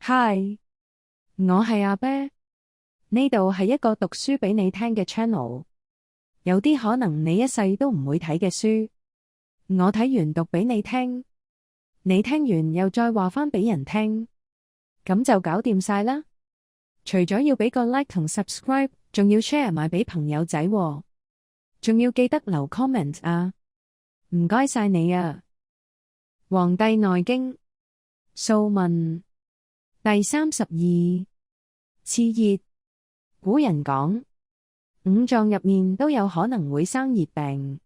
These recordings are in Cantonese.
嗨，我係阿啤，呢度係一個讀書俾你聽嘅 channel， 有啲可能你一世都唔會睇嘅書，我睇完讀俾你聽，你聽完又再話返俾人聽，咁就搞掂晒啦。除咗要俾個 like 同 subscribe， 仲要 share 埋俾朋友仔喎，仲要記得留 comment 啊，唔該晒你啊。黃帝內經素問第32，熾熱。古人講，五臟入面都有可能會生熱病，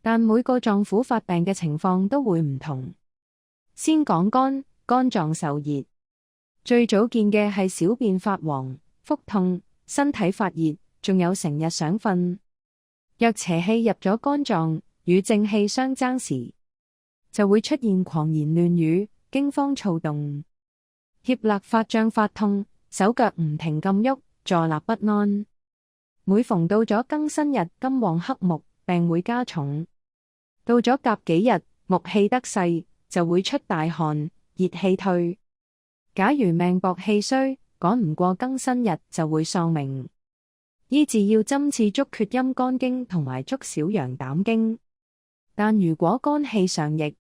但每個臟腑發病嘅情況都會唔同。先講肝，肝臟受熱，最早見嘅係小便發黃、腹痛、身體發熱，仲有成日想瞓。若邪氣入咗肝臟，與正氣相爭時，就會出現狂言亂語、驚慌躁動、脅肋發脹發痛、手腳唔停咁喐、坐立不安。每逢到咗庚申日，金旺克木，病會加重。到咗甲己日，木氣得勢，就會出大汗，熱氣退。假如命薄氣衰，趕唔過庚申日，就會喪命。醫治要針刺足厥陰肝經同埋足少陽膽經。但如果肝氣上逆，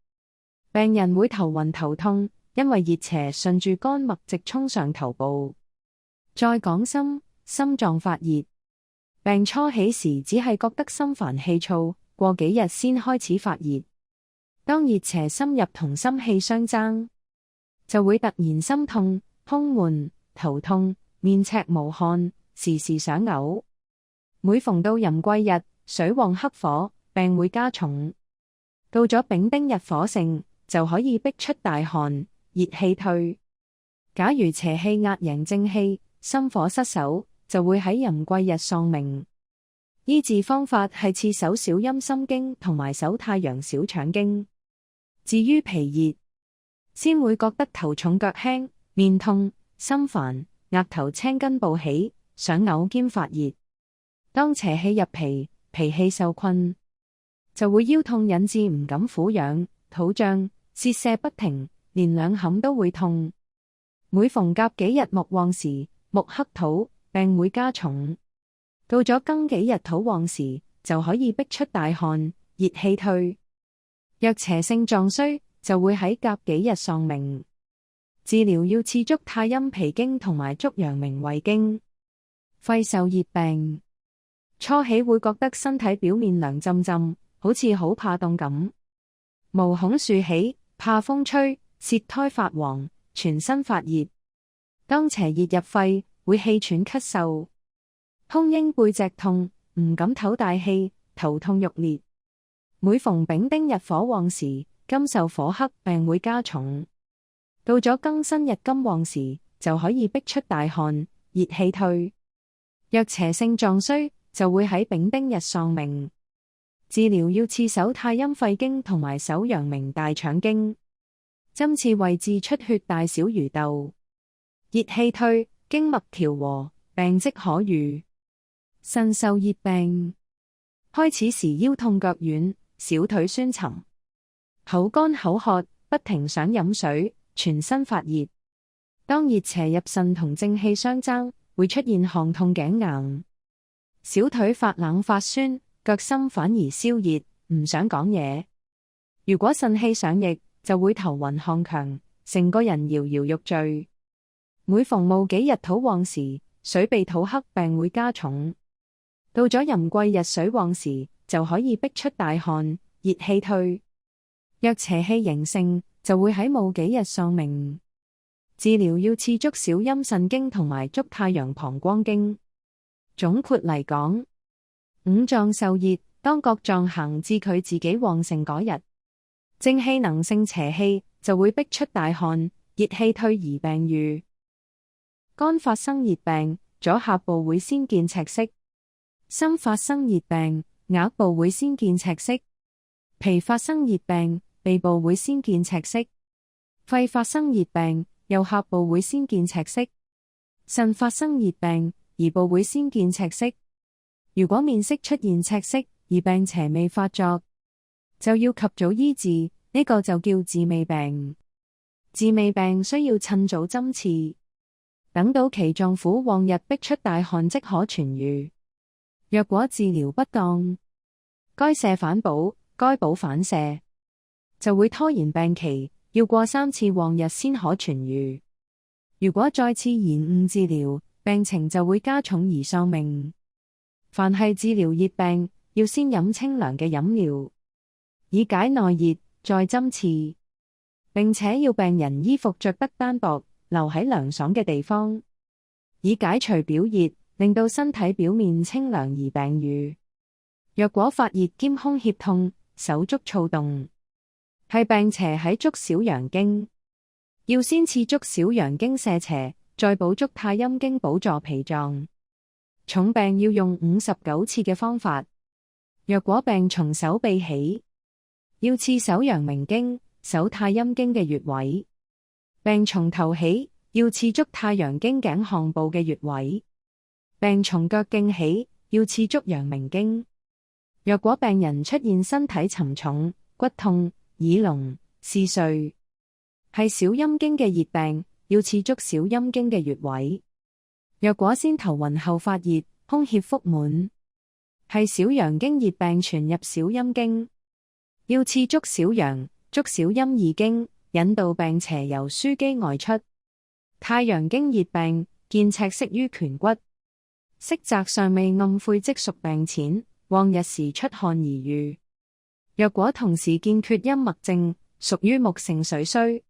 病人會頭暈頭痛，因為熱邪順住肝脈直衝上頭部。再講心，心臟發熱，病初起時只係覺得心煩氣躁，過幾日先開始發熱。當熱邪深入同心氣相爭，就會突然心痛、胸悶、頭痛、面赤無汗，時時想嘔。每逢到壬癸日，水旺克火，病會加重。到咗丙丁日火盛，就可以逼出大汗，熱氣退。假如邪氣壓贏正氣，心火失守，就會喺壬癸日喪命。醫治方法係刺手少陰心經同埋手太陽小腸經。至於脾熱，先會覺得頭重腳輕、面痛、心煩、額頭青筋暴起、想嘔兼發熱。當邪氣入脾，脾氣受困，就會腰痛引致唔敢俯仰、肚脹、泄瀉不停，連兩冚都會痛。每逢甲己日木旺時，木克土，病會加重。到咗庚己日土旺時，就可以逼出大汗，熱氣退。若邪性臟衰，就會喺甲己日喪命。治療要刺足太陰脾經同埋足陽明胃經。肺受熱病，初起會覺得身體表面涼浸浸，好似好怕凍咁，毛孔豎起，怕風吹，舌苔發黃，全身發熱。當邪熱入肺，會氣喘咳嗽，胸鷹背脊痛，唔敢唞大氣，頭痛欲裂。每逢丙丁日火旺時，金受火克，病會加重。到咗庚申日金旺時，就可以逼出大汗，熱氣退。若邪性臟衰，就會喺丙丁日喪命。治療要刺手太陰肺經同埋手陽明大腸經。針刺位置出血大小如豆。熱氣退，經脈調和，病即可愈。腎受熱病，開始時腰痛腳軟，小腿酸沉，口乾口渴，不停想飲水，全身發熱。當熱邪入腎同正氣相爭，會出現項痛頸硬，小腿發冷發酸，腳心反而燒熱，唔想講嘢。如果腎氣上逆，就會頭暈項強，成個人搖搖欲墜。每逢戊己日土旺時，水被土克，病會加重。到咗壬癸日水旺時，就可以逼出大汗，熱氣退。若邪氣形盛，就會喺戊己日喪命。治療要刺足少陰腎經同埋足太陽膀胱經。總括嚟講，五臟受熱，當各臟行至佢自己旺盛嗰日，正氣能勝邪氣，就會逼出大汗，熱氣退而病愈。肝發生熱病，左下部會先見赤色；心發生熱病，額部會先見赤色；脾發生熱病，鼻部會先見赤色；肺發生熱病，右下部會先見赤色；腎發生熱病，貽部會先見赤色。如果面色出現赤色，而病邪未發作，就要及早醫治，呢個就叫治未病。治未病需要趁早針刺，等到其臟腑往日逼出大汗即可痊癒。若果治療不當，該瀉反補，該補反瀉，就會拖延病期，要過3次往日先可痊癒。如果再次延誤治療，病情就會加重而喪命。凡係治療熱病，要先飲清涼嘅飲料，以解內熱，再針刺，並且要病人衣服着得單薄，留喺涼爽嘅地方，以解除表熱，令到身體表面清涼而病癒。若果發熱兼胸脅痛、手足躁動，係病邪喺足少陽經，要先刺足少陽經瀉邪，再補足太陰經補助脾臟。重病要用59刺嘅方法。若果病從手臂起，要刺手陽明經、手太陰經嘅穴位；病從頭起，要刺足太陽經頸項部嘅穴位；病從腳徑起，要刺足陽明經。若果病人出現身體沉重、骨痛、耳聾、嗜睡，係小陰經嘅熱病，要刺足小陰經嘅穴位；若果先頭暈後發熱、胸脅腹滿，係小陽經熱病傳入小陰經，要刺足小陽、足小陰二經，引導病邪由樞機外出。太陽經熱病見赤色於顴骨，色澤尚未暗晦即屬病淺，往日時出汗而愈。若果同時見厥陰脈症，屬於木盛水衰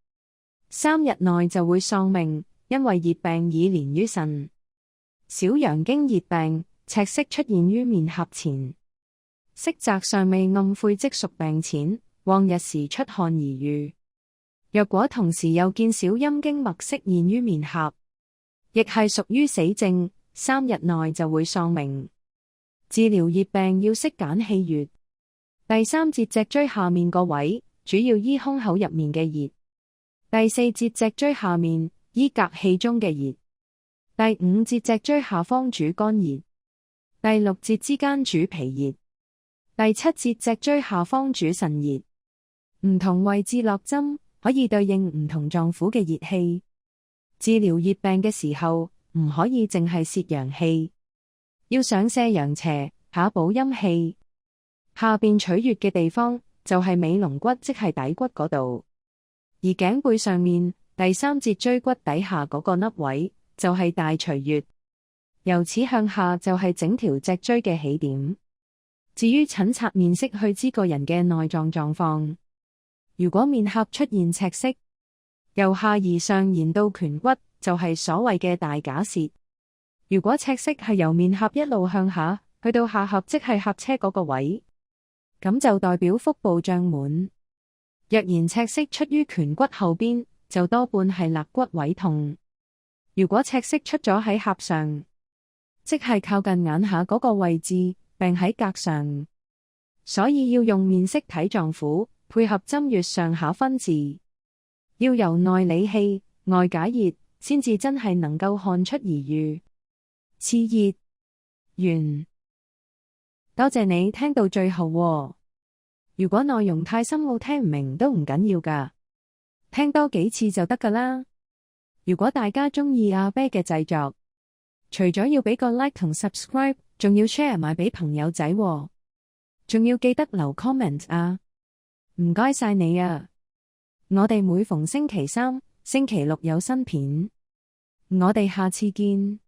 ，3日內就會喪命，因為熱病已連於腎。小陽經熱病赤色出現於面頰前，色澤尚未暗晦即屬病淺，往日時出汗而愈。若果同時又見小陰經脈色現於面頰，亦係屬於死症，3日內就會喪命。治療熱病要識揀氣穴。第3節脊椎下面個位，主要醫胸口入面嘅熱；第4節脊椎下面，醫膈氣中嘅熱；第5節脊椎下方主肝熱；第6節之間主脾熱；第7節脊椎下方主腎熱。唔同位置落針，可以對應唔同臟腑嘅熱氣。治療熱病嘅時候，唔可以淨係泄陽氣，要上瀉陽邪，下補陰氣。下邊取穴嘅地方就係尾龍骨，即係底骨嗰度，而頸背上面第3節椎骨底下嗰個凹位就係大隨穴，由此向下就係整條脊椎嘅起點。至於診察面色去知個人嘅內臟狀況，如果面頰出現赤色，由下而上延到顴骨，就係所謂嘅大假癟。如果赤色係由面頰一路向下去到下頜，即係頰車嗰個位，咁就代表腹部脹滿。若然赤色出於顴骨後邊，就多半係肋骨位痛。如果赤色出咗喺頰上，即係靠近眼下嗰個位置，病喺膈上。所以要用面色睇臟腑，配合針穴上下分治，要由內理氣，外解熱，先至真係能夠看出而愈。刺熱完。多謝你聽到最後喎。如果內容太深奧聽唔明都唔緊要㗎，聽多幾次就得㗎啦。如果大家鍾意阿啤嘅製作，除咗要俾個 like 同 subscribe， 仲要 share 埋俾朋友仔喎，仲要記得留 comment 啊。唔該晒你啊。我哋每逢星期3、星期6有新片，我哋下次見。